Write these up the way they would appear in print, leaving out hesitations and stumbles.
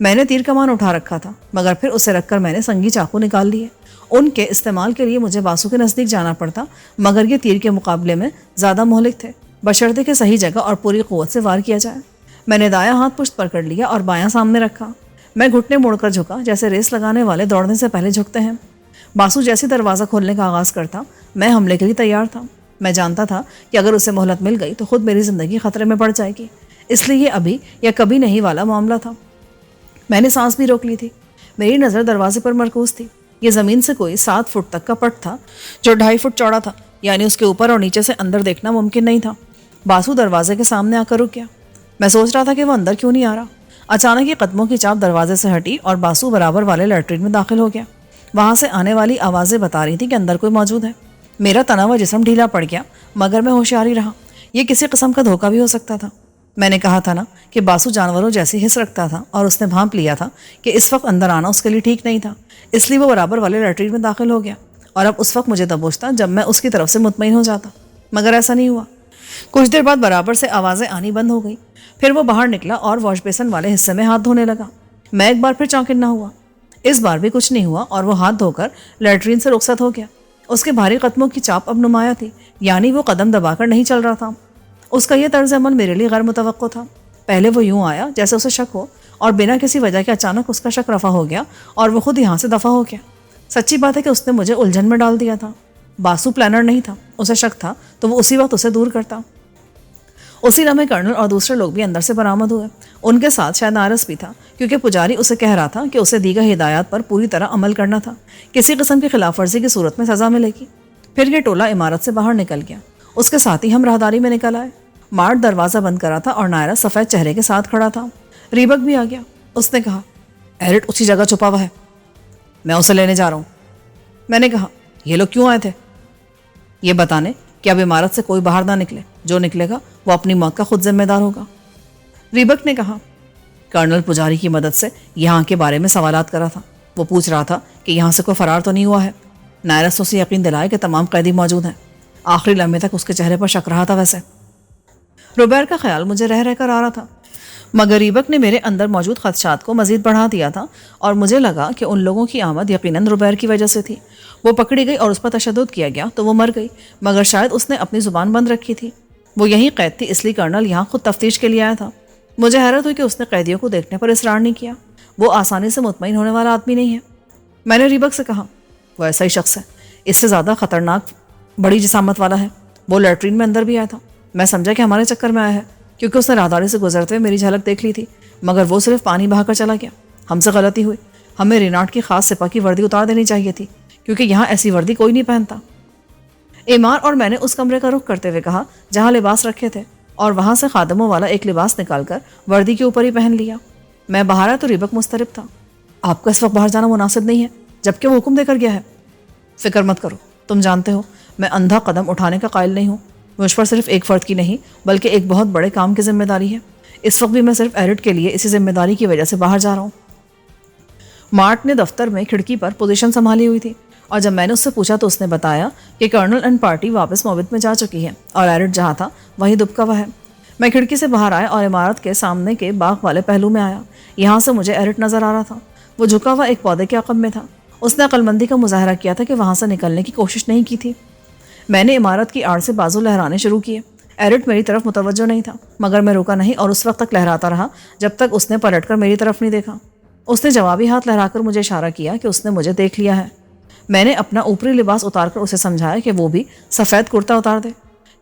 میں نے تیر کمان اٹھا رکھا تھا، مگر پھر اسے رکھ کر میں نے سنگی چاقو نکال لیے۔ ان کے استعمال کے لیے مجھے باسو کے نزدیک جانا پڑتا، مگر یہ تیر کے مقابلے میں زیادہ مہلک تھے، بشرطے کہ صحیح جگہ اور پوری قوت سے وار کیا جائے۔ میں نے دایاں ہاتھ پشت پر کر لیا اور بایاں سامنے رکھا۔ میں گھٹنے موڑ کر جھکا، جیسے ریس لگانے والے دوڑنے سے پہلے جھکتے ہیں۔ باسو جیسے دروازہ کھولنے کا آغاز کرتا، میں حملے کے لیے تیار تھا۔ میں جانتا تھا کہ اگر اسے مہلت مل گئی تو خود میری زندگی خطرے میں پڑ جائے گی، اس لیے یہ ابھی یا کبھی نہیں والا معاملہ تھا۔ میں نے سانس بھی روک لی تھی۔ میری نظر دروازے پر مرکوز تھی۔ یہ زمین سے کوئی 7 فٹ تک کا پٹ تھا جو 2.5 فٹ چوڑا تھا، یعنی اس کے اوپر اور نیچے سے اندر دیکھنا ممکن نہیں تھا۔ باسو دروازے کے سامنے آ کر رک گیا۔ میں سوچ رہا تھا کہ وہ اندر کیوں نہیں آ رہا۔ اچانک یہ قدموں کی چاپ دروازے سے ہٹی اور باسو برابر والے لیٹرین میں داخل ہو گیا۔ وہاں سے آنے والی آوازیں بتا رہی تھی کہ اندر کوئی موجود ہے۔ میرا تنا ہوا جسم ڈھیلا پڑ گیا، مگر میں ہوشیاری رہا۔ یہ کسی قسم کا دھوکہ بھی ہو سکتا تھا۔ میں نے کہا تھا نا کہ باسو جانوروں جیسی حس رکھتا تھا، اور اس نے بھانپ لیا تھا کہ اس وقت اندر آنا اس کے لیے ٹھیک نہیں تھا، اس لیے وہ برابر والے لیٹرین میں داخل ہو گیا، اور اب اس وقت مجھے دبوچتا جب میں اس کی طرف سے مطمئن ہو جاتا، مگر ایسا نہیں ہوا۔ کچھ دیر بعد برابر سے آوازیں آنی بند ہو گئی۔ پھر وہ باہر نکلا اور واش بیسن والے حصے میں ہاتھ دھونے لگا۔ میں ایک بار پھر چونکنا ہوا۔ اس بار بھی کچھ نہیں ہوا اور وہ ہاتھ دھو کر لیٹرین سے رخصت ہو گیا۔ اس کے بھاری قدموں کی چاپ اب نمایاں تھی، یعنی وہ قدم دبا کر نہیں چل رہا تھا۔ اس کا یہ طرز عمل میرے لیے غیر متوقع تھا۔ پہلے وہ یوں آیا جیسے اسے شک ہو، اور بنا کسی وجہ کے اچانک اس کا شک رفع ہو گیا اور وہ خود یہاں سے دفع ہو گیا۔ سچی بات ہے کہ اس نے مجھے الجھن میں ڈال دیا تھا۔ باسو پلانر نہیں تھا، اسے شک تھا تو وہ اسی وقت اسے دور کرتا۔ اسی لمحے کرنل اور دوسرے لوگ بھی اندر سے برآمد ہوئے۔ ان کے ساتھ شاید نارس بھی تھا، کیونکہ پجاری اسے کہہ رہا تھا کہ اسے دی گئی ہدایات پر پوری طرح عمل کرنا تھا، کسی قسم کی خلاف ورزی کی صورت میں سزا ملے گی۔ پھر یہ ٹولہ عمارت سے باہر نکل گیا۔ اس کے ساتھ ہی ہم راہداری میں نکل آئے۔ مارٹ دروازہ بند کرا تھا اور نائرہ سفید چہرے کے ساتھ کھڑا تھا۔ ریبک بھی آ گیا۔ اس نے کہا، ایرٹ اسی جگہ چھپا ہوا ہے، میں اسے لینے جا رہا ہوں۔ میں نے کہا، یہ لوگ کیوں آئے تھے؟ یہ بتانے کہ اب عمارت سے کوئی باہر نہ نکلے، جو نکلے گا وہ اپنی موت کا خود ذمہ دار ہوگا۔ ریبک نے کہا، کرنل پجاری کی مدد سے یہاں کے بارے میں سوالات کرا تھا۔ وہ پوچھ رہا تھا کہ یہاں سے کوئی فرار تو نہیں ہوا ہے۔ نائرس تو اسے یقین دلائے کہ تمام قیدی موجود ہیں۔ آخری لمحے تک اس کے چہرے پر شک رہا تھا۔ ویسے روبیر کا خیال مجھے رہ کر آ رہا تھا، مگر ریبک نے میرے اندر موجود خدشات کو مزید بڑھا دیا تھا، اور مجھے لگا کہ ان لوگوں کی آمد یقیناً روبیر کی وجہ سے تھی۔ وہ پکڑی گئی اور اس پر تشدد کیا گیا تو وہ مر گئی، مگر شاید اس نے اپنی زبان بند رکھی تھی۔ وہ یہیں قید تھی، اس لیے کرنل یہاں خود تفتیش کے لیے آیا تھا۔ مجھے حیرت ہوئی کہ اس نے قیدیوں کو دیکھنے پر اصرار نہیں کیا۔ وہ آسانی سے مطمئن ہونے والا آدمی نہیں ہے۔ میں نے ریبک سے کہا، وہ ایسا ہی شخص ہے، اس سے زیادہ خطرناک بڑی جسامت والا ہے۔ وہ لیٹرین میں اندر بھی آیا تھا۔ میں سمجھا کہ ہمارے چکر میں آیا ہے، کیونکہ اس نے راہداری سے گزرتے ہوئے میری جھلک دیکھ لی تھی، مگر وہ صرف پانی بہا کر چلا گیا۔ ہم سے غلطی ہوئی۔ ہمیں رینارڈ کی خاص سپاہ کی وردی اتار دینی چاہیے تھی، کیونکہ یہاں ایسی وردی کوئی نہیں پہنتا۔ ایمار اور میں نے اس کمرے کا رخ کرتے ہوئے کہا جہاں لباس رکھے تھے، اور وہاں سے خادموں والا ایک لباس نکال کر وردی کے اوپر ہی پہن لیا۔ میں باہر آیا تو ریبک مضطرب تھا۔ آپ کا اس وقت باہر جانا مناسب نہیں ہے، جبکہ وہ حکم دے کر گیا ہے۔ فکر مت کرو، تم جانتے ہو میں اندھا قدم اٹھانے کا قائل نہیں ہوں۔ مجھ پر صرف ایک فرد کی نہیں بلکہ ایک بہت بڑے کام کی ذمہ داری ہے۔ اس وقت بھی میں صرف ایرٹ کے لیے اسی ذمہ داری کی وجہ سے باہر جا رہا ہوں۔ مارٹ نے دفتر میں کھڑکی پر پوزیشن سنبھالی ہوئی تھی، اور جب میں نے اس سے پوچھا تو اس نے بتایا کہ کرنل اینڈ پارٹی واپس موبت میں جا چکی ہے اور ایرٹ جہاں تھا وہیں دبکا ہوا ہے۔ میں کھڑکی سے باہر آیا اور عمارت کے سامنے کے باغ والے پہلو میں آیا۔ یہاں سے مجھے ایرٹ نظر آ رہا تھا۔ وہ جھکا ہوا ایک پودے کے عقب میں تھا۔ اس نے عقلمندی کا مظاہرہ کیا تھا کہ وہاں سے نکلنے کی کوشش نہیں کی تھی۔ میں نے عمارت کی آڑ سے بازو لہرانے شروع کیے۔ ایرٹ میری طرف متوجہ نہیں تھا، مگر میں رکا نہیں اور اس وقت تک لہراتا رہا جب تک اس نے پلٹ کر میری طرف نہیں دیکھا۔ اس نے جوابی ہاتھ لہرا کر مجھے اشارہ کیا کہ اس نے مجھے دیکھ لیا ہے۔ میں نے اپنا اوپری لباس اتار کر اسے سمجھایا کہ وہ بھی سفید کرتا اتار دے۔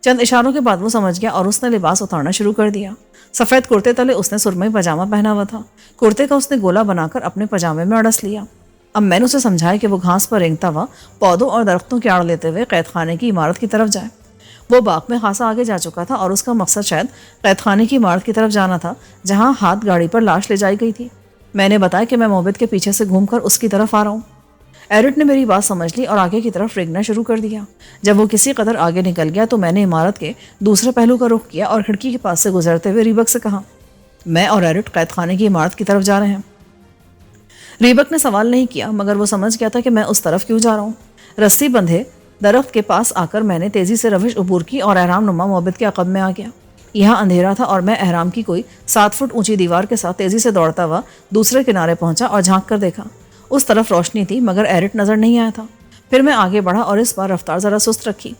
چند اشاروں کے بعد وہ سمجھ گیا اور اس نے لباس اتارنا شروع کر دیا۔ سفید کرتے تلے اس نے سرمئی پاجامہ پہنا ہوا تھا۔ کرتے کا اس نے گولا بنا کر اپنے پاجامے میں اڑس لیا۔ اب میں نے اسے سمجھایا کہ وہ گھاس پر رینگتا ہوا پودوں اور درختوں کی آڑ لیتے ہوئے قید خانے کی عمارت کی طرف جائے۔ وہ باغ میں خاصا آگے جا چکا تھا اور اس کا مقصد شاید قید خانے کی عمارت کی طرف جانا تھا جہاں ہاتھ گاڑی پر لاش لے جائی گئی تھی۔ میں نے بتایا کہ میں موبت کے پیچھے سے گھوم کر اس کی طرف آ رہا ہوں۔ ایرٹ نے میری بات سمجھ لی اور آگے کی طرف رینگنا شروع کر دیا۔ جب وہ کسی قدر آگے نکل گیا تو میں نے عمارت کے دوسرے پہلو کا رخ کیا اور کھڑکی کے پاس سے گزرتے ہوئے ریبک سے کہا، میں اور ایرٹ قید خانے کی عمارت کی طرف جا رہے ہیں۔ ریبک نے سوال نہیں کیا، مگر وہ سمجھ گیا تھا کہ میں اس طرف کیوں جا رہا ہوں۔ رسی بندھے درخت کے پاس آ کر میں نے تیزی سے روش عبور کی اور احرام نما موبت کے عقب میں آ گیا۔ یہاں اندھیرا تھا اور میں احرام کی کوئی 7 فٹ اونچی دیوار کے ساتھ تیزی سے دوڑتا ہوا دوسرے کنارے پہنچا اور جھانک کر دیکھا۔ اس طرف روشنی تھی مگر ایرٹ نظر نہیں آیا تھا۔ پھر میں آگے بڑھا اور اس بار رفتار ذرا سست رکھی۔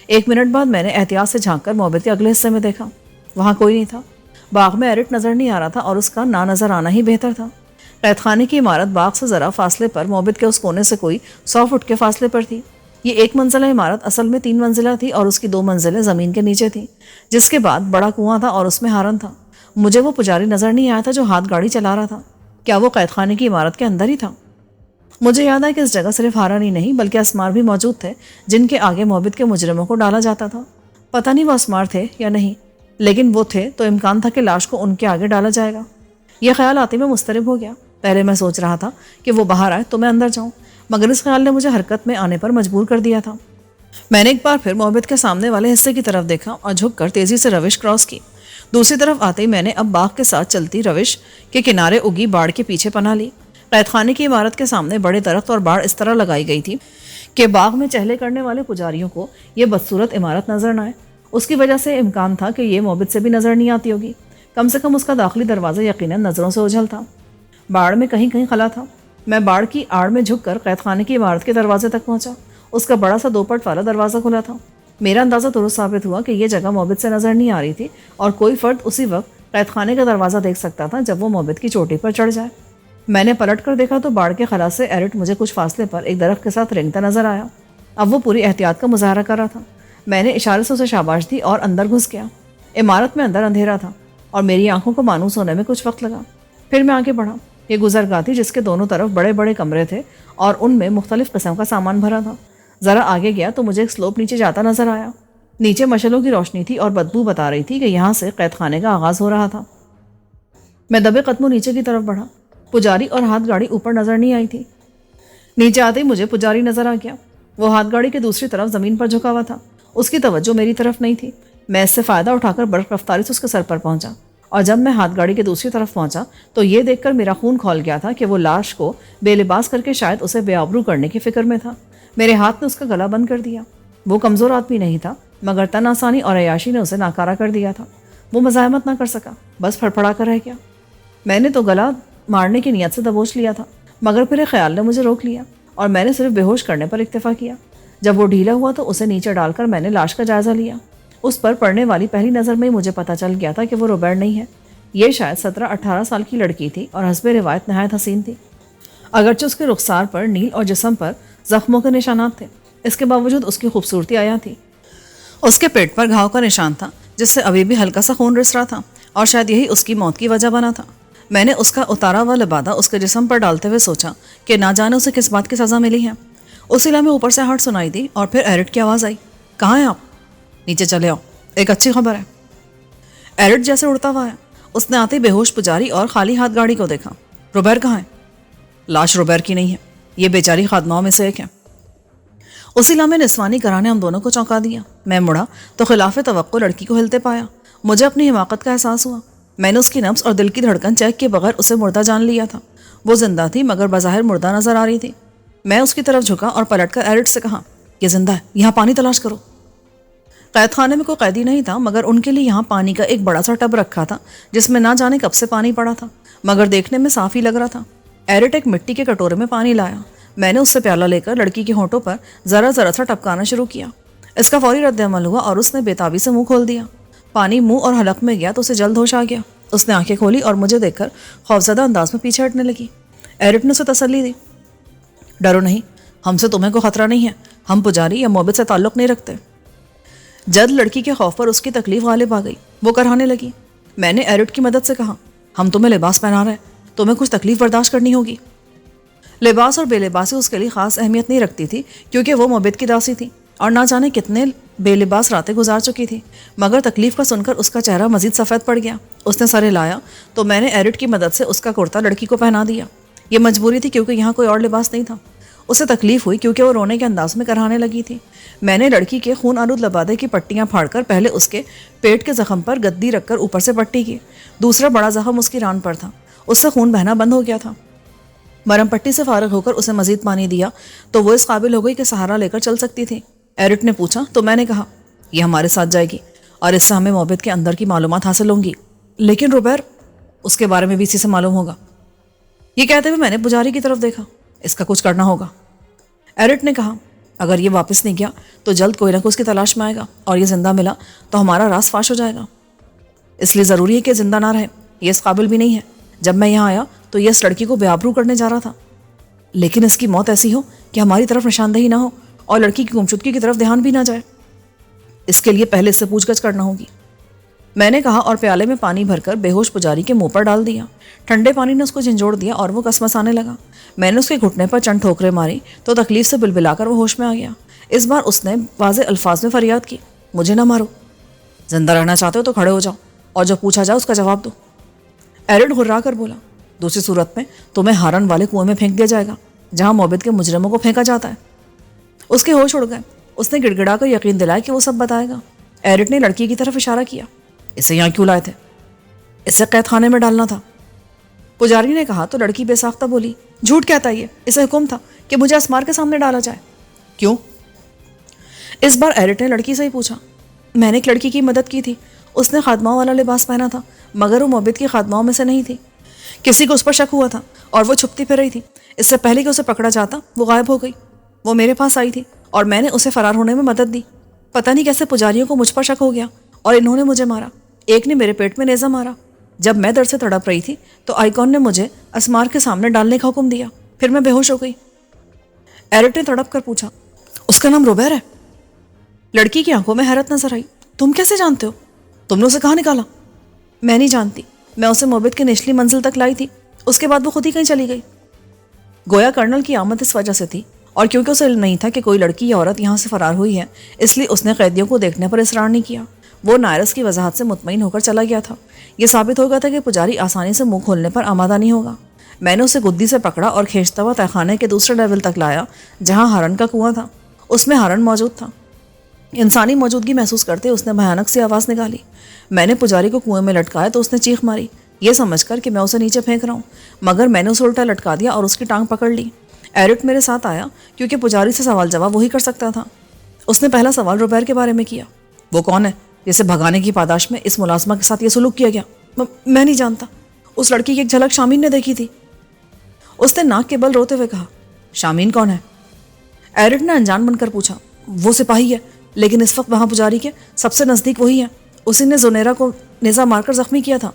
1 منٹ بعد میں نے احتیاط سے جھانک کر موبت کے اگلے حصے میں دیکھا۔ وہاں کوئی نہیں تھا۔ باغ میں ایرٹ نظر نہیں آ رہا تھا اور اس کا نہ نظر آنا ہی بہتر تھا۔ قید خانے کی عمارت باغ سے ذرا فاصلے پر موبت کے اس کونے سے کوئی 100 فٹ کے فاصلے پر تھی۔ یہ 1 منزلہ عمارت اصل میں 3 منزلہ تھی اور اس کی 2 منزلیں زمین کے نیچے تھیں، جس کے بعد بڑا کنواں تھا اور اس میں ہارن تھا۔ مجھے وہ پجاری نظر نہیں آیا تھا جو ہاتھ گاڑی چلا رہا تھا۔ کیا وہ قید خانے کی عمارت کے اندر ہی تھا؟ مجھے یاد ہے کہ اس جگہ صرف ہارن ہی نہیں بلکہ اسمار بھی موجود تھے جن کے آگے موبت کے مجرموں کو ڈالا جاتا تھا۔ پتہ نہیں وہ اسمار تھے یا نہیں، لیکن وہ تھے تو امکان تھا کہ لاش کو ان کے آگے ڈالا جائے گا۔ یہ خیال آتے میں مضطرب ہو گیا۔ پہلے میں سوچ رہا تھا کہ وہ باہر آئے تو میں اندر جاؤں، مگر اس خیال نے مجھے حرکت میں آنے پر مجبور کر دیا تھا۔ میں نے ایک بار پھر موبت کے سامنے والے حصے کی طرف دیکھا اور جھک کر تیزی سے روش کراس کی۔ دوسری طرف آتے ہی میں نے اب باغ کے ساتھ چلتی روش کے کنارے اگی باڑ کے پیچھے پناہ لی۔ قید خانے کی عمارت کے سامنے بڑے درخت اور باڑ اس طرح لگائی گئی تھی کہ باغ میں چہلے کرنے والے پجاریوں کو یہ بدصورت عمارت نظر نہ آئے۔ اس کی وجہ سے امکان تھا کہ یہ موبت سے بھی نظر نہیں آتی ہوگی۔ کم سے کم اس کا داخلی دروازہ یقیناً نظروں سے اوجھل تھا۔ باڑ میں کہیں کہیں خلا تھا۔ میں باڑ کی آڑ میں جھک کر قید خانے کی عمارت کے دروازے تک پہنچا۔ اس کا بڑا سا 2 پٹ والا دروازہ کھلا تھا۔ میرا اندازہ درست ثابت ہوا کہ یہ جگہ موبت سے نظر نہیں آ رہی تھی اور کوئی فرد اسی وقت قید خانے کا دروازہ دیکھ سکتا تھا جب وہ موبت کی چوٹی پر چڑھ جائے۔ میں نے پلٹ کر دیکھا تو باڑ کے خلا سے ایرٹ مجھے کچھ فاصلے پر ایک درخت کے ساتھ رینگتا نظر آیا۔ اب وہ پوری احتیاط کا مظاہرہ کر رہا تھا۔ میں نے اشارے سے اسے شاباش دی اور اندر گھس گیا۔ عمارت میں اندر اندھیرا تھا اور میری آنکھوں کو مانوس ہونے میں کچھ وقت لگا۔ پھر میں آگے بڑھا۔ یہ گزرگاہ تھی جس کے دونوں طرف بڑے بڑے کمرے تھے اور ان میں مختلف قسم کا سامان بھرا تھا۔ ذرا آگے گیا تو مجھے ایک سلوپ نیچے جاتا نظر آیا۔ نیچے مشعلوں کی روشنی تھی اور بدبو بتا رہی تھی کہ یہاں سے قید خانے کا آغاز ہو رہا تھا۔ میں دبے قدموں نیچے کی طرف بڑھا۔ پجاری اور ہاتھ گاڑی اوپر نظر نہیں آئی تھی۔ نیچے آتے ہی مجھے پجاری نظر آ گیا۔ وہ ہاتھ گاڑی کے دوسری طرف زمین پر جھکا ہوا تھا۔ اس کی توجہ میری طرف نہیں تھی۔ میں اس سے فائدہ اٹھا کر برق رفتاری سے اس کے سر پر پہنچا اور جب میں ہاتھ گاڑی کے دوسری طرف پہنچا تو یہ دیکھ کر میرا خون کھول گیا تھا کہ وہ لاش کو بے لباس کر کے شاید اسے بے آبرو کرنے کی فکر میں تھا۔ میرے ہاتھ نے اس کا گلا بند کر دیا۔ وہ کمزور آدمی نہیں تھا مگر تن آسانی اور عیاشی نے اسے ناکارہ کر دیا تھا۔ وہ مزاحمت نہ کر سکا، بس پھڑپڑا کر رہ گیا۔ میں نے تو گلا مارنے کی نیت سے دبوچ لیا تھا مگر پھر ایک خیال نے مجھے روک لیا اور میں نے صرف بے ہوش کرنے پر اکتفا کیا۔ جب وہ ڈھیلا ہوا تو اسے نیچے ڈال کر میں نے لاش کا جائزہ لیا۔ اس پر پڑنے والی پہلی نظر میں ہی مجھے پتہ چل گیا تھا کہ وہ روبیر نہیں ہے۔ یہ شاید 17-18 سال کی لڑکی تھی اور حسب روایت نہایت حسین تھی۔ اگرچہ اس کے رخسار پر نیل اور جسم پر زخموں کے نشانات تھے، اس کے باوجود اس کی خوبصورتی عیاں تھی۔ اس کے پیٹ پر گھاؤ کا نشان تھا جس سے ابھی بھی ہلکا سا خون رس رہا تھا اور شاید یہی اس کی موت کی وجہ بنا تھا۔ میں نے اس کا اتارا ہوا لبادہ اس کے جسم پر ڈالتے ہوئے سوچا کہ نہ جانے اسے کس بات کی سزا ملی ہے۔ اسی لمحے اوپر سے ہٹ سنائی دی اور پھر ایرٹ کی آواز آئی، کہاں ہیں آپ؟ نیچے چلے آؤ، ایک اچھی خبر ہے۔ ایرٹ جیسے اڑتا ہوا آیا۔ اس نے آتے بے ہوش پجاری اور خالی ہاتھ گاڑی کو دیکھا۔ روبیر کہاں ہے؟ لاش روبیر کی نہیں ہے، یہ بیچاری خادماؤں میں سے ایک ہے۔ اسی لمحے نسوانی کرانے ہم دونوں کو چونکا دیا۔ میں مڑا تو خلاف توقع لڑکی کو ہلتے پایا۔ مجھے اپنی حماقت کا احساس ہوا۔ میں نے اس کی نبض اور دل کی دھڑکن چیک کیے بغیر اسے مردہ جان لیا تھا۔ وہ زندہ تھی مگر بظاہر مردہ نظر آ رہی تھی۔ میں اس کی طرف جھکا اور پلٹ کر ایرٹ سے کہا، یہ زندہ ہے، یہاں پانی تلاش کرو۔ قید خانے میں کوئی قیدی نہیں تھا مگر ان کے لیے یہاں پانی کا ایک بڑا سا ٹب رکھا تھا جس میں نہ جانے کب سے پانی پڑا تھا مگر دیکھنے میں صاف ہی لگ رہا تھا۔ ایرٹ ایک مٹی کے کٹورے میں پانی لایا۔ میں نے اس سے پیالہ لے کر لڑکی کے ہونٹوں پر ذرا ذرا سا ٹپکانا شروع کیا۔ اس کا فوری رد عمل ہوا اور اس نے بےتابی سے منہ کھول دیا۔ پانی منہ اور حلق میں گیا تو اسے جلد ہوش آ گیا۔ اس نے آنکھیں کھولی اور مجھے دیکھ کر خوفزدہ انداز میں پیچھے ہٹنے لگی۔ ایرٹ نے اسے تسلی دی، ڈرو نہیں، ہم سے تمہیں کوئی خطرہ نہیں ہے، ہم پجاری یا موبت سے تعلق نہیں رکھتے۔ جد لڑکی کے خوف پر اس کی تکلیف غالب آ گئی، وہ کرانے لگی۔ میں نے ایرٹ کی مدد سے کہا، ہم تمہیں لباس پہنا رہے ہیں، تمہیں کچھ تکلیف برداشت کرنی ہوگی۔ لباس اور بے لباسی اس کے لیے خاص اہمیت نہیں رکھتی تھی کیونکہ وہ موبت کی داسی تھی اور نہ جانے کتنے بے لباس راتیں گزار چکی تھی، مگر تکلیف کا سن کر اس کا چہرہ مزید سفید پڑ گیا۔ اس نے سر ہلایا تو میں نے ایرٹ کی مدد سے اس کا کرتا لڑکی کو پہنا دیا۔ یہ مجبوری تھی کیونکہ یہاں کوئی اور لباس نہیں تھا۔ اسے تکلیف ہوئی کیونکہ وہ رونے کے انداز میں کرانے لگی تھی۔ میں نے لڑکی کے خون آلود لبادے کی پٹیاں پھاڑ کر پہلے اس کے پیٹ کے زخم پر گدی رکھ کر اوپر سے پٹی کی۔ دوسرا بڑا زخم اس کی ران پر تھا، اس سے خون بہنا بند ہو گیا تھا۔ مرم پٹی سے فارغ ہو کر اسے مزید پانی دیا تو وہ اس قابل ہو گئی کہ سہارا لے کر چل سکتی تھی۔ ایرٹ نے پوچھا تو میں نے کہا، یہ ہمارے ساتھ جائے گی۔ اور اس سے ہمیں موبد کے اندر کی معلومات حاصل ہوں گی۔ لیکن روبیر، اس کے بارے میں بھی اسی سے معلوم ہوگا۔ یہ کہتے ہوئے میں نے پجاری کی طرف دیکھا۔ اس کا کچھ کرنا ہوگا، ایرٹ نے کہا۔ اگر یہ واپس نہیں گیا تو جلد کوئی نہ کوئی اس کی تلاش میں آئے گا، اور یہ زندہ ملا تو ہمارا راز فاش ہو جائے گا۔ اس لیے ضروری ہے کہ زندہ نہ رہے، یہ اس قابل بھی نہیں ہے۔ جب میں یہاں آیا تو یہ اس لڑکی کو بے آبرو کرنے جا رہا تھا، لیکن اس کی موت ایسی ہو کہ ہماری طرف نشاندہی نہ ہو اور لڑکی کی گمشدگی کی طرف دھیان بھی نہ جائے۔ اس کے لیے پہلے اس سے پوچھ گچھ کرنا ہوگی، میں نے کہا، اور پیالے میں پانی بھر کر بے ہوش پجاری کے منہ پر ڈال دیا۔ ٹھنڈے پانی نے اس کو جھنجھوڑ دیا اور وہ کسمسانے لگا۔ میں نے اس کے گھٹنے پر چند ٹھوکریں ماری تو تکلیف سے بلبلا کر وہ ہوش میں آ گیا۔ اس بار اس نے واضح الفاظ میں فریاد کی، مجھے نہ مارو، زندہ رہنا چاہتے ہو تو کھڑے ہو جاؤ اور جو پوچھا جائے اس کا جواب دو۔ ایرٹ گھرا کر بولا، دوسری صورت میں تمہیں ہارن والے کنویں میں پھینک دیا جائے گا جہاں موبد کے مجرموں کو پھینکا جاتا ہے۔ اس کے ہوش اڑ گئے۔ اس نے گڑ گڑا کر یقین دلایا کہ وہ سب بتائے گا۔ ایرٹ نے لڑکی کی طرف اشارہ کیا، اسے یہاں کیوں لائے تھے؟ اسے قید خانے میں ڈالنا تھا، پجاری نے کہا تو لڑکی بے ساختہ بولی، جھوٹ کہتا ہے یہ، اسے حکم تھا کہ مجھے اسمار کے سامنے ڈالا جائے۔ کیوں؟ اس بار ایرٹ نے لڑکی سے ہی پوچھا۔ میں نے ایک لڑکی کی مدد کی تھی، اس نے خادماؤں والا لباس پہنا تھا مگر وہ موبد کی خادماؤں میں سے نہیں تھی۔ کسی کو اس پر شک ہوا تھا اور وہ چھپتی پھر رہی تھی۔ اس سے پہلے کہ اسے پکڑا جاتا وہ غائب ہو گئی۔ وہ میرے پاس آئی تھی اور میں نے اسے فرار ہونے میں مدد دی۔ پتہ نہیں کیسے پجاریوں کو مجھ پر شک ہو گیا اور انہوں نے مجھے مارا۔ ایک نے میرے پیٹ میں نیزہ مارا۔ جب میں درد سے تڑپ رہی تھی تو آئیکن نے مجھے اسمار کے سامنے ڈالنے کا حکم دیا، پھر میں بے ہوش ہو گئی۔ ایرٹ نے تڑپ کر پوچھا، اس کا نام روبیر ہے؟ لڑکی کی آنکھوں میں حیرت نظر آئی۔ تم کیسے جانتے ہو؟ تم نے اسے کہاں نکالا؟ میں نہیں جانتی، میں اسے موبد کی نچلی منزل تک لائی تھی، اس کے بعد وہ خود ہی کہیں چلی گئی۔ گویا کرنل کی آمد اس وجہ سے تھی، اور کیونکہ اسے علم نہیں تھا کہ کوئی لڑکی یا عورت یہاں سے فرار ہوئی ہے، اس لیے اس نے قیدیوں کو دیکھنے پر اصرار نہیں کیا۔ وہ نائرس کی وضاحت سے مطمئن ہو کر چلا گیا تھا۔ یہ ثابت ہو گیا تھا کہ پجاری آسانی سے منہ کھولنے پر آمادہ نہیں ہوگا۔ میں نے اسے گدی سے پکڑا اور کھینچتا ہوا تہخانے کے دوسرے لیول تک لایا جہاں ہارن کا کنواں تھا۔ اس میں ہارن موجود تھا۔ انسانی موجودگی محسوس کرتے اس نے بھیانک سی آواز نکالی۔ میں نے پجاری کو کنویں میں لٹکایا تو اس نے چیخ ماری، یہ سمجھ کر کہ میں اسے نیچے پھینک رہا ہوں، مگر میں نے اسے الٹا لٹکا دیا اور اس کی ٹانگ پکڑ لی۔ ایرٹ میرے ساتھ آیا کیونکہ پجاری سے سوال جواب وہی کر سکتا تھا۔ اس نے پہلا سوال روبیر کے بارے میں کیا، وہ کون ہے جسے بھگانے کی پاداش میں اس ملازمہ کے ساتھ یہ سلوک کیا گیا؟ میں نہیں جانتا، اس لڑکی کی ایک جھلک شامین نے دیکھی تھی۔ اس نے ناک کے بل روتے ہوئے کہا، شامین کون ہے؟ ایرٹ نے انجان بن کر پوچھا، وہ سپاہی ہے لیکن اس وقت وہاں پجاری کے سب سے نزدیک وہی ہے، اسی نے زونیرا کو نیزہ مار کر زخمی کیا تھا۔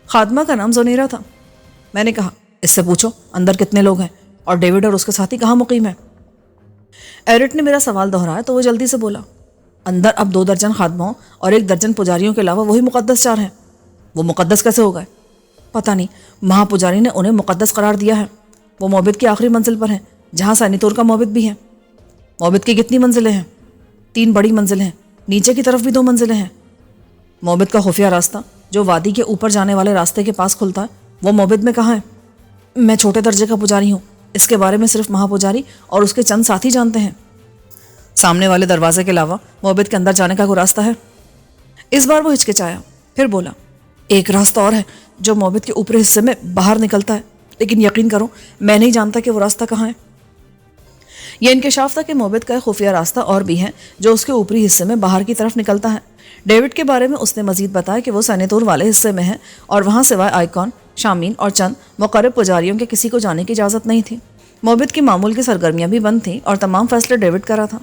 خادمہ کا نام زونیرا تھا۔ میں نے کہا، اس سے پوچھو اندر کتنے لوگ ہیں اور ڈیوڈ اور اس کے ساتھی کہاں مقیم ہے؟ ایرٹ نے میرا سوال دہرایا تو وہ جلدی سے بولا، اندر اب 2 درجن خادموں اور 1 درجن پجاریوں کے علاوہ وہی مقدس 4 ہیں۔ وہ مقدس کیسے ہو گئے؟ پتہ نہیں، مہا پجاری نے انہیں مقدس قرار دیا ہے۔ وہ موبد کی آخری منزل پر ہیں جہاں سینیتور کا موبد بھی ہے۔ موبد کی کتنی منزلیں ہیں؟ 3 بڑی منزلیں ہیں، نیچے کی طرف بھی 2 منزلیں ہیں۔ موبد کا خفیہ راستہ جو وادی کے اوپر جانے والے راستے کے پاس کھلتا ہے، وہ موبد میں کہاں ہے؟ میں چھوٹے درجے کا پجاری ہوں، اس کے بارے میں صرف مہا پجاری اور اس کے چند ساتھی جانتے ہیں۔ سامنے والے دروازے کے علاوہ موبد کے اندر جانے کا کوئی راستہ ہے؟ اس بار وہ ہچکچایا، پھر بولا، ایک راستہ اور ہے جو موبد کے اوپری حصے میں باہر نکلتا ہے، لیکن یقین کرو میں نہیں جانتا کہ وہ راستہ کہاں ہے۔ یہ انکشاف تھا کہ موبد کا ایک خفیہ راستہ اور بھی ہے جو اس کے اوپری حصے میں باہر کی طرف نکلتا ہے۔ ڈیوڈ کے بارے میں اس نے مزید بتایا کہ وہ سینیتور والے حصے میں ہے اور وہاں سوائے آئیکن، شامین اور چند مقرب پجاریوں کے کسی کو جانے کی اجازت نہیں تھی۔ موبد کی معمول کی سرگرمیاں بھی بند تھیں اور تمام فیصلے ڈیوڈ کا رہا تھا۔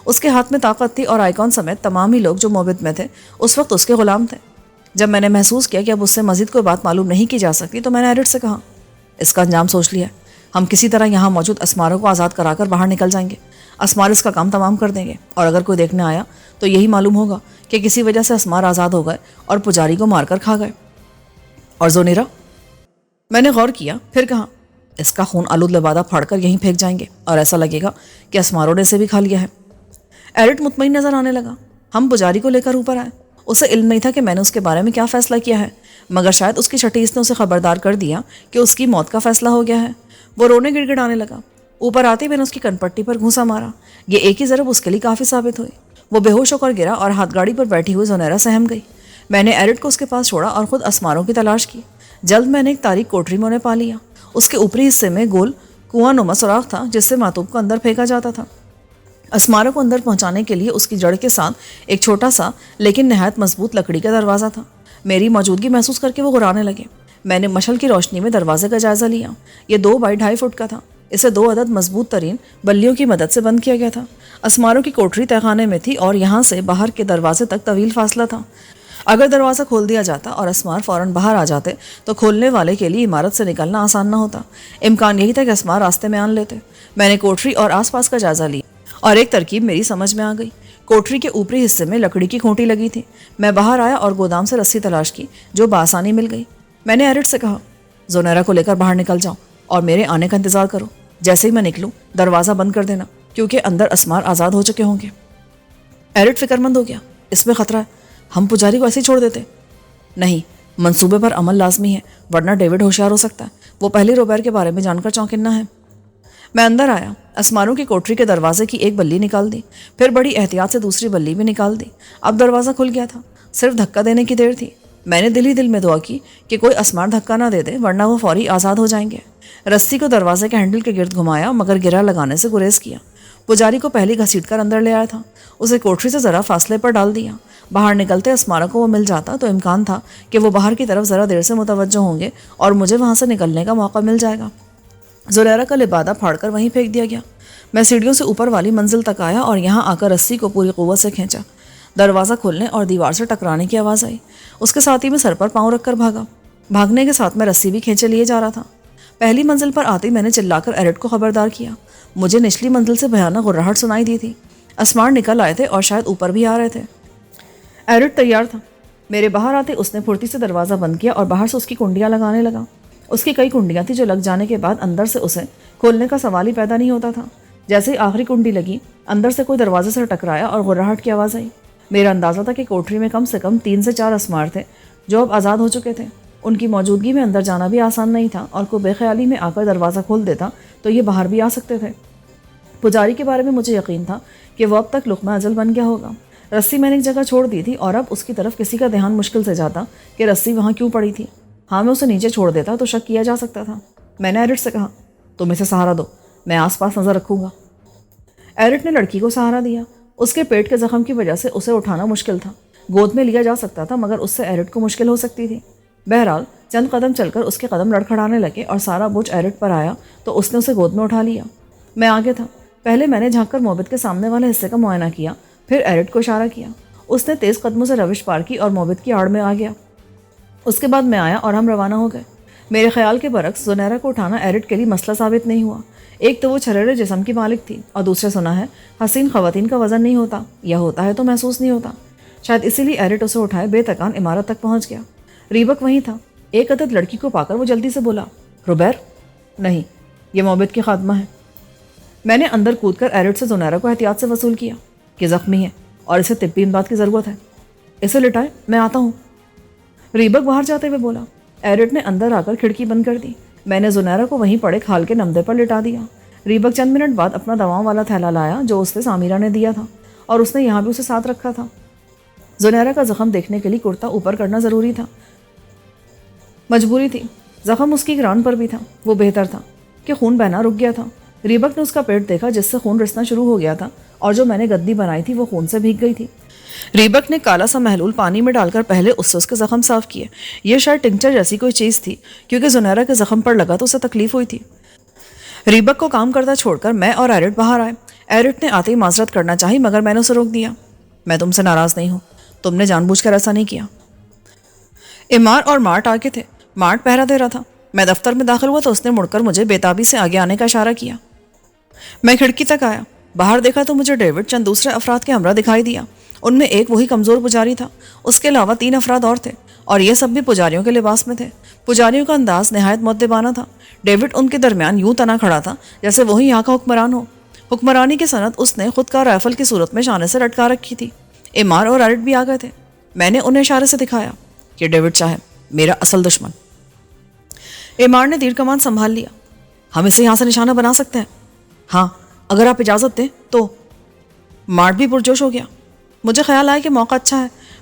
اس کے ہاتھ میں طاقت تھی اور آئیکن سمیت تمام ہی لوگ جو موبد میں تھے اس وقت اس کے غلام تھے۔ جب میں نے محسوس کیا کہ اب اس سے مزید کوئی بات معلوم نہیں کی جا سکتی تو میں نے ایرٹ سے کہا، اس کا انجام سوچ لیا، ہم کسی طرح یہاں موجود اسماروں کو آزاد کرا کر باہر نکل جائیں گے۔ اسمار اس کا کام تمام کر دیں گے اور اگر کوئی دیکھنے آیا تو یہی معلوم ہوگا کہ کسی وجہ سے اسمار آزاد ہو گئے اور پجاری کو مار کر کھا گئے۔ اور زونیرا؟ میں نے غور کیا، پھر کہا، اس کا خون آلود لبادہ پھاڑ کر یہیں پھینک جائیں گے اور ایسا لگے گا کہ اسماروں نے اسے بھی کھا لیا ہے۔ ایرٹ مطمئن نظر آنے لگا۔ ہم پجاری کو لے کر اوپر آئے۔ اسے علم نہیں تھا کہ میں نے اس کے بارے میں کیا فیصلہ کیا ہے، مگر شاید اس کی چھٹیس نے اسے خبردار کر دیا کہ اس کی موت کا فیصلہ ہو گیا ہے۔ وہ رونے گڑ گڑانے لگا۔ اوپر آتے میں نے اس کی کن پٹی پر گھونسا مارا۔ یہ ایک ہی ضرب اس کے لیے کافی ثابت ہوئی۔ وہ بے ہوش ہو کر گرا اور ہاتھ گاڑی پر بیٹھی ہوئی زونیرا سہم گئی۔ میں نے ایرٹ کو اس کے پاس چھوڑا اور خود اسماروں کی تلاش کی۔ جلد میں نے ایک تاریک کوٹری میں انہیں پا لیا۔ اس کے اوپری حصے میں گول کنواں نما سوراخ تھا جس سے ماتوب کو اندر پھینکا جاتا تھا۔ اسمارہ کو اندر پہنچانے کے لیے اس کی جڑ کے ساتھ ایک چھوٹا سا لیکن نہایت مضبوط لکڑی کا دروازہ تھا۔ میری موجودگی محسوس کر کے وہ غرانے لگے۔ میں نے مشل کی روشنی میں دروازے کا جائزہ لیا۔ یہ 2 بائی 2.5 فٹ کا تھا۔ اسے 2 عدد مضبوط ترین بلیوں کی مدد سے بند کیا گیا تھا۔ اسماروں کی کوٹری تہخانے میں تھی اور یہاں سے باہر کے دروازے تک طویل فاصلہ تھا۔ اگر دروازہ کھول دیا جاتا اور اسمار فوراً باہر آ جاتے تو کھولنے والے کے لیے عمارت سے نکلنا آسان نہ ہوتا۔ امکان یہی تھا کہ اسمار راستے میں آن لیتے۔ میں نے کوٹری اور آس پاس کا جائزہ لیا اور ایک ترکیب میری سمجھ میں آ گئی۔ کوٹری کے اوپری حصے میں لکڑی کی کھوٹی لگی تھی۔ میں باہر آیا اور گودام سے رسی تلاش کی جو بآسانی مل گئی۔ میں نے ایرٹ سے کہا، زنیرہ کو لے کر باہر نکل جاؤ اور میرے آنے کا انتظار کرو۔ جیسے ہی میں نکلوں دروازہ بند کر دینا کیونکہ اندر اسمار آزاد ہو چکے ہوں گے۔ ایرٹ فکر مند ہو گیا۔ اس میں خطرہ ہے، ہم پجاری کو ایسے ہی چھوڑ دیتے؟ نہیں، منصوبے پر عمل لازمی ہے ورنہ ڈیوڈ ہوشیار ہو سکتا ہے۔ وہ پہلے روبیر کے بارے میں جان کر چونکنا ہے۔ میں اندر آیا، اسماروں کی کوٹری کے دروازے کی ایک بلی نکال دی، پھر بڑی احتیاط سے دوسری بلی بھی نکال دی۔ اب دروازہ کھل گیا تھا، صرف دھکا دینے کی دیر تھی۔ میں نے دل ہی دل میں دعا کی کہ کوئی اسمار دھکا نہ دے دے ورنہ وہ فوری آزاد ہو جائیں گے۔ رسی کو دروازے کے ہینڈل کے گرد گھمایا مگر گرہ لگانے سے گریز کیا۔ پجاری کو پہلی گھسیٹ کر اندر لے آیا تھا، اسے کوٹری سے ذرا فاصلے پر ڈال دیا۔ باہر نکلتے اسمارہ کو وہ مل جاتا تو امکان تھا کہ وہ باہر کی طرف ذرا دیر سے متوجہ ہوں گے اور مجھے وہاں سے نکلنے کا موقع مل جائے گا۔ زلیرہ کا لبادہ پھاڑ کر وہیں پھینک دیا گیا۔ میں سیڑھیوں سے اوپر والی منزل تک آیا اور یہاں آ کر رسی کو پوری قوت سے کھینچا۔ دروازہ کھولنے اور دیوار سے ٹکرانے کی آواز آئی۔ اس کے ساتھ ہی میں سر پر پاؤں رکھ کر بھاگا۔ بھاگنے کے ساتھ میں رسی بھی کھینچے لیے جا رہا تھا۔ پہلی منزل پر آتے میں نے چلا کر ایرٹ کو خبردار کیا۔ مجھے نچلی منزل سے بھیانک غرہٹ سنائی دی تھی۔ اسمار نکل آئے تھے اور شاید اوپر بھی آ رہے تھے۔ ایرٹ تیار تھا۔ میرے باہر آتے اس نے پھرتی سے دروازہ بند کیا اور باہر سے اس کی کنڈیاں لگانے لگا۔ اس کی کئی کنڈیاں تھیں جو لگ جانے کے بعد اندر سے اسے کھولنے کا سوال ہی پیدا نہیں ہوتا تھا۔ جیسے ہی آخری کنڈی لگی اندر سے کوئی دروازے سے ٹکرایا اور غرہٹ کی آواز آئی۔ میرا اندازہ تھا کہ کوٹری میں کم سے کم 3 سے 4 اسمار تھے جو اب آزاد ہو چکے تھے۔ ان کی موجودگی میں اندر جانا بھی آسان نہیں تھا اور کوئی بے خیالی میں آ کر دروازہ کھول دیتا تو یہ باہر بھی آ سکتے تھے۔ پجاری کے بارے میں مجھے یقین تھا کہ وہ اب تک لقمہ اجل بن گیا ہوگا۔ رسی میں نے ایک جگہ چھوڑ دی تھی اور اب اس کی طرف کسی کا دھیان مشکل سے جاتا کہ رسی وہاں کیوں پڑی تھی۔ ہاں میں اسے نیچے چھوڑ دیتا تو شک کیا جا سکتا تھا۔ میں نے ایرٹ سے کہا، تم اسے سہارا دو، میں آس پاس نظر رکھوں گا۔ ایرٹ نے لڑکی کو سہارا دیا۔ اس کے پیٹ کے زخم کی وجہ سے اسے اٹھانا مشکل تھا۔ گود میں لیا جا سکتا تھا مگر اس سے ایرٹ کو مشکل ہو سکتی تھی۔ بہرحال چند قدم چل کر اس کے قدم لڑکھڑانے لگے اور سارا بوجھ ایرٹ پر آیا تو اس نے اسے گود میں اٹھا لیا۔ میں آگے تھا۔ پہلے میں نے جھانک کر موبت کے سامنے والے حصے کا معائنہ کیا، پھر ایرٹ کو اشارہ کیا۔ اس نے تیز قدموں سے روش پار کی اور موبت کی آڑ میں آ گیا۔ اس کے بعد میں آیا اور ہم روانہ ہو گئے۔ میرے خیال کے برعکس زنیرہ کو اٹھانا ایرٹ کے لیے مسئلہ ثابت نہیں ہوا۔ ایک تو وہ چھریرے جسم کی مالک تھی اور دوسرے سنا ہے حسین خواتین کا وزن نہیں ہوتا، یا ہوتا ہے تو محسوس نہیں ہوتا۔ شاید اسی لیے ایرٹ اسے اٹھائے بے تکان عمارت تک پہنچ گیا۔ ریبک وہیں تھا۔ ایک عدد لڑکی کو پا کر وہ جلدی سے بولا، روبیر؟ نہیں، یہ موبت کی خادمہ ہے۔ میں نے اندر کود کر ایرٹ سے زنیرہ کو احتیاط سے وصول کیا کہ زخمی ہے اور اسے طبی امداد کی ضرورت ہے۔ اسے لٹائے، میں آتا ہوں۔ ریبک باہر جاتے ہوئے بولا۔ ایرٹ نے اندر آ کر کھڑکی بند کر دی۔ میں نے زنیرہ کو وہیں پڑے کھال کے نمدے پر لٹا دیا۔ ریبک چند منٹ بعد اپنا دواؤں والا تھیلا لایا جو اس نے سامیرہ نے دیا تھا اور اس نے یہاں بھی اسے ساتھ رکھا تھا۔ زنیرہ کا زخم دیکھنے کے لیے کرتا اوپر کرنا ضروری تھا، مجبوری تھی۔ زخم اس کی گران پر بھی تھا۔ وہ بہتر تھا کہ خون بہنا رک گیا تھا۔ ریبک نے اس کا پیٹ دیکھا جس سے خون رسنا شروع ہو گیا تھا اور جو میں نے گدی بنائی تھی وہ خون سے بھیگ گئی تھی۔ ریبک نے کالا سا محلول پانی میں ڈال کر پہلے اس سے اس کے زخم صاف کیے۔ یہ شاید ٹنکچر جیسی کوئی چیز تھی کیونکہ زنیرہ کے زخم پر لگا تو اسے تکلیف ہوئی تھی۔ ریبک کو کام کرتا چھوڑ کر میں اور ایرٹ باہر آئے۔ ایرٹ نے آتے ہی معذرت کرنا چاہی مگر میں نے اسے روک دیا۔ میں تم سے ناراض نہیں ہوں، تم نے جان بوجھ کر ایسا نہیں کیا۔ ایمار اور مارٹ آگے تھے۔ مارٹ پہرا دے رہا تھا۔ میں دفتر میں داخل ہوا تو اس نے مڑ کر مجھے بےتابی سے آگے آنے کا اشارہ کیا۔ میں کھڑکی تک آیا، باہر دیکھا تو مجھے ڈیوڈ چند دوسرے افراد کے ہمراہ دکھائی دیا۔ ان میں ایک وہی کمزور پجاری تھا، اس کے علاوہ 3 افراد اور تھے اور یہ سب بھی پجاریوں کے لباس میں تھے۔ پجاریوں کا انداز نہایت مؤدبانہ تھا۔ ڈیوڈ ان کے درمیان یوں تنا کھڑا تھا جیسے وہی یہاں کا حکمران ہو۔ حکمرانی کی صنعت اس نے خود کا رائفل کی صورت میں شانے سے لٹکا رکھی تھی۔ ایمار اور ایرٹ بھی آ گئے تھے۔ میں نے انہیں اشارے سے دکھایا کہ ڈیوڈ صاحب میرا اصل دشمن۔ ایمار نے تیر کمان سنبھال لیا۔ ہم اسے یہاں سے نشانہ بنا سکتے ہیں؟ ہاں، اگر آپ اجازت دیں تو۔ مارٹ بھی پرجوش ہو گیا۔ مجھے خیال آیا کہ موقع اچھا ہے۔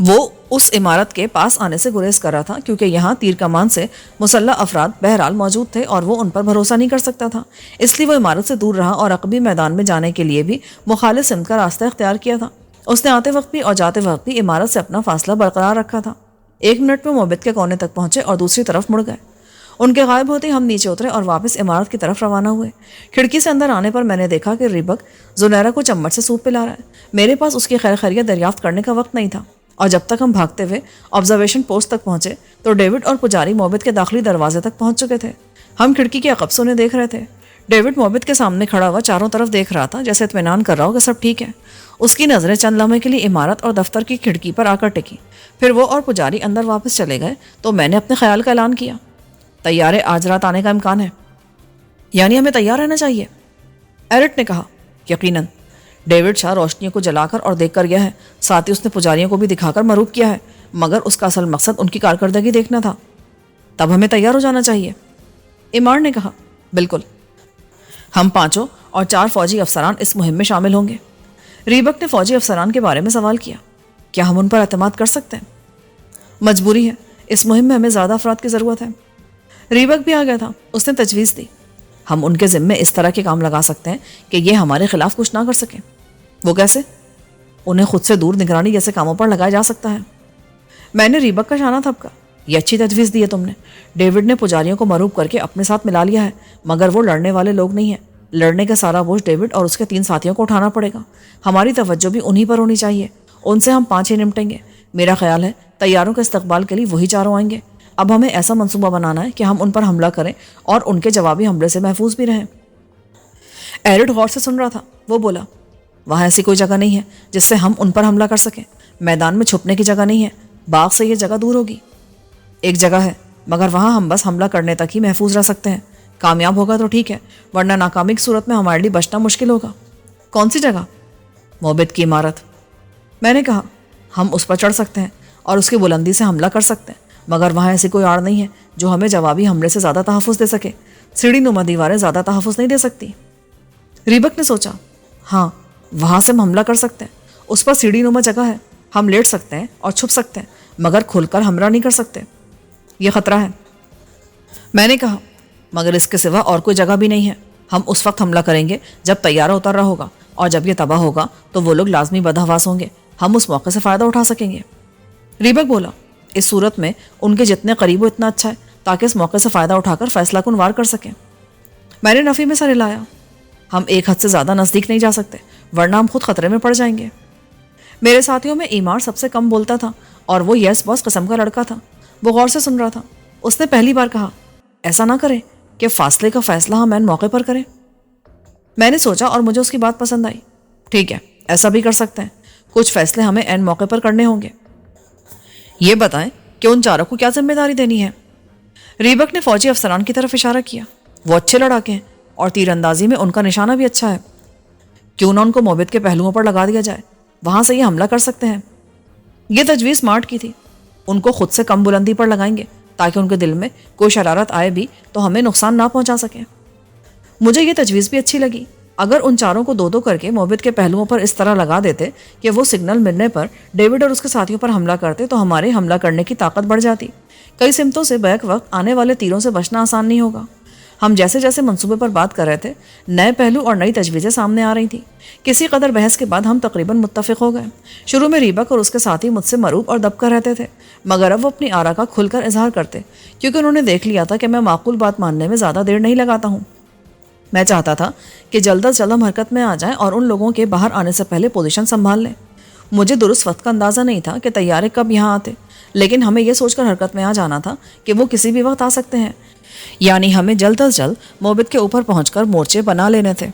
وہ اس عمارت کے پاس آنے سے گریز کر رہا تھا کیونکہ یہاں تیر کمان سے مسلح افراد بہرحال موجود تھے اور وہ ان پر بھروسہ نہیں کر سکتا تھا، اس لیے وہ عمارت سے دور رہا اور عقبی میدان میں جانے کے لیے بھی مخالف سمت کا راستہ اختیار کیا تھا۔ اس نے آتے وقت بھی اور جاتے وقت بھی عمارت سے اپنا فاصلہ برقرار رکھا تھا۔ 1 منٹ میں موبت کے کونے تک پہنچے اور دوسری طرف مڑ گئے۔ ان کے غائب ہوتے ہی ہم نیچے اترے اور واپس عمارت کی طرف روانہ ہوئے۔ کھڑکی سے اندر آنے پر میں نے دیکھا کہ ریبک زنیرہ کو چمچ سے سوپ پلا رہا ہے۔ میرے پاس اس کی خیر خیریت دریافت کرنے کا وقت نہیں تھا، اور جب تک ہم بھاگتے ہوئے آبزرویشن پوسٹ تک پہنچے تو ڈیوڈ اور پجاری موبت کے داخلی دروازے تک پہنچ چکے تھے۔ ہم کھڑکی کے عقب سے انہیں دیکھ رہے تھے۔ ڈیوڈ موبت کے سامنے کھڑا ہوا چاروں طرف دیکھ رہا تھا، جیسے اطمینان کر رہا ہو کہ سب ٹھیک ہے۔ اس کی نظریں چند لمحے کے لیے عمارت اور دفتر کی کھڑکی پر آ کر ٹکی، پھر وہ اور پجاری اندر واپس چلے گئے تو میں نے اپنے خیال کا اعلان کیا۔ طیارے آج رات آنے کا امکان ہے، یعنی ہمیں تیار رہنا چاہیے، ایرٹ نے کہا۔ یقیناً، ڈیوڈ شاہ روشنیوں کو جلا کر اور دیکھ کر گیا ہے، ساتھ ہی اس نے پجاریوں کو بھی دکھا کر مروب کیا ہے، مگر اس کا اصل مقصد ان کی کارکردگی دیکھنا تھا۔ تب ہمیں تیار ہو جانا چاہیے، ایمار نے کہا۔ بالکل، ہم 5 اور 4 فوجی افسران اس مہم میں شامل ہوں گے۔ ریبک نے فوجی افسران کے بارے میں سوال کیا۔ کیا ہم ان پر اعتماد کر سکتے ہیں؟ مجبوری ہے، اس مہم میں ہمیں زیادہ افراد کی ضرورت ہے۔ ریبک بھی آ گیا تھا، اس نے تجویز دی۔ ہم ان کے ذمے اس طرح کے کام لگا سکتے ہیں کہ یہ ہمارے خلاف کچھ نہ کر سکیں۔ وہ کیسے؟ انہیں خود سے دور نگرانی جیسے کاموں پر لگایا جا سکتا ہے۔ میں نے ریبک کا شانہ تھپکا۔ یہ اچھی تجویز دی ہے تم نے۔ ڈیوڈ نے پجاریوں کو مروب کر کے اپنے ساتھ ملا لیا ہے، مگر وہ لڑنے والے لوگ نہیں ہیں۔ لڑنے کا سارا بوجھ ڈیوڈ اور اس کے 3 ساتھیوں کو اٹھانا پڑے گا۔ ہماری توجہ بھی انہی پر ہونی چاہیے، ان سے ہم 5 ہی نمٹیں گے۔ میرا خیال ہے تیاروں کے استقبال کے لیے وہی 4 آئیں گے۔ اب ہمیں ایسا منصوبہ بنانا ہے کہ ہم ان پر حملہ کریں اور ان کے جوابی حملے سے محفوظ بھی رہیں۔ ایرٹ غور سے سن رہا تھا۔ وہ بولا، وہاں ایسی کوئی جگہ نہیں ہے جس سے ہم ان پر حملہ کر سکیں۔ میدان میں چھپنے کی جگہ نہیں ہے، باغ سے یہ جگہ دور ہوگی۔ ایک جگہ ہے، مگر وہاں ہم بس حملہ کرنے تک ہی محفوظ رہ سکتے ہیں۔ کامیاب ہوگا تو ٹھیک ہے، ورنہ ناکامی کی صورت میں ہمارے لیے بچنا مشکل ہوگا۔ کون سی جگہ؟ موبت کی عمارت۔ میں نے کہا، ہم اس پر چڑھ سکتے ہیں اور اس کی بلندی سے حملہ کر سکتے ہیں، مگر وہاں ایسی کوئی آڑ نہیں ہے جو ہمیں جوابی حملے سے زیادہ تحفظ دے سکے۔ سیڑھی نما دیواریں زیادہ تحفظ نہیں دے سکتی۔ ریبک نے سوچا، ہاں، وہاں سے ہم حملہ کر سکتے ہیں۔ اس پر سیڑھی نما جگہ ہے، ہم لیٹ سکتے ہیں اور چھپ سکتے ہیں، مگر کھل کر حملہ نہیں کر سکتے۔ یہ خطرہ ہے، میں نے کہا، مگر اس کے سوا اور کوئی جگہ بھی نہیں ہے۔ ہم اس وقت حملہ کریں گے جب طیارہ اتر رہا ہوگا، اور جب یہ تباہ ہوگا تو وہ لوگ لازمی بدحواس ہوں گے۔ ہم اس موقع سے فائدہ اٹھا سکیں گے۔ ریبک بولا، اس صورت میں ان کے جتنے قریب ہو اتنا اچھا ہے، تاکہ اس موقع سے فائدہ اٹھا کر فیصلہ کن وار کر سکیں۔ میں نے نفی میں سر ہلایا۔ ہم ایک حد سے زیادہ نزدیک نہیں جا سکتے، ورنہ ہم خود خطرے میں پڑ جائیں گے۔ میرے ساتھیوں میں ایمار سب سے کم بولتا تھا اور وہ یس باس قسم کا لڑکا تھا۔ وہ غور سے سن رہا تھا۔ اس نے پہلی بار کہا، ایسا نہ کریں کہ فاصلے کا فیصلہ ہم عین موقع پر کریں۔ میں نے سوچا اور مجھے اس کی بات پسند آئی۔ ٹھیک ہے، ایسا بھی کر سکتے ہیں۔ کچھ فیصلے ہمیں عین موقع پر کرنے ہوں گے۔ یہ بتائیں کہ ان 4 کو کیا ذمہ داری دینی ہے؟ ریبک نے فوجی افسران کی طرف اشارہ کیا۔ وہ اچھے لڑاکے ہیں اور تیر اندازی میں ان کا نشانہ بھی اچھا ہے۔ کیوں نہ ان کو موبت کے پہلوؤں پر لگا دیا جائے، وہاں سے یہ حملہ کر سکتے ہیں۔ یہ تجویز سمارٹ کی تھی۔ ان کو خود سے کم بلندی پر لگائیں گے تاکہ ان کے دل میں کوئی شرارت آئے بھی تو ہمیں نقصان نہ پہنچا سکیں۔ مجھے یہ تجویز بھی اچھی لگی۔ اگر ان 4 کو 2 کر کے موبت کے پہلوؤں پر اس طرح لگا دیتے کہ وہ سگنل ملنے پر ڈیوڈ اور اس کے ساتھیوں پر حملہ کرتے تو ہمارے حملہ کرنے کی طاقت بڑھ جاتی۔ کئی سمتوں سے بیک وقت آنے والے تیروں سے بچنا آسان نہیں ہوگا۔ ہم جیسے جیسے منصوبے پر بات کر رہے تھے، نئے پہلو اور نئی تجویزیں سامنے آ رہی تھیں۔ کسی قدر بحث کے بعد ہم تقریباً متفق ہو گئے۔ شروع میں ریبک اور اس کے ساتھی مجھ سے مروب اور دب کر رہتے تھے، مگر اب وہ اپنی آرا کا کھل کر اظہار کرتے، کیونکہ انہوں نے دیکھ لیا تھا کہ میں معقول بات ماننے میں زیادہ دیر نہیں لگاتا ہوں۔ میں چاہتا تھا کہ جلد از جلد ہم حرکت میں آ جائیں اور ان لوگوں کے باہر آنے سے پہلے پوزیشن سنبھال لیں۔ مجھے درست وقت کا اندازہ نہیں تھا کہ طیارے کب یہاں آتے، لیکن ہمیں یہ سوچ کر حرکت میں آ جانا تھا کہ وہ کسی بھی وقت آ سکتے ہیں، یعنی ہمیں جلد از جلد موبت کے اوپر پہنچ کر مورچے بنا لینے تھے۔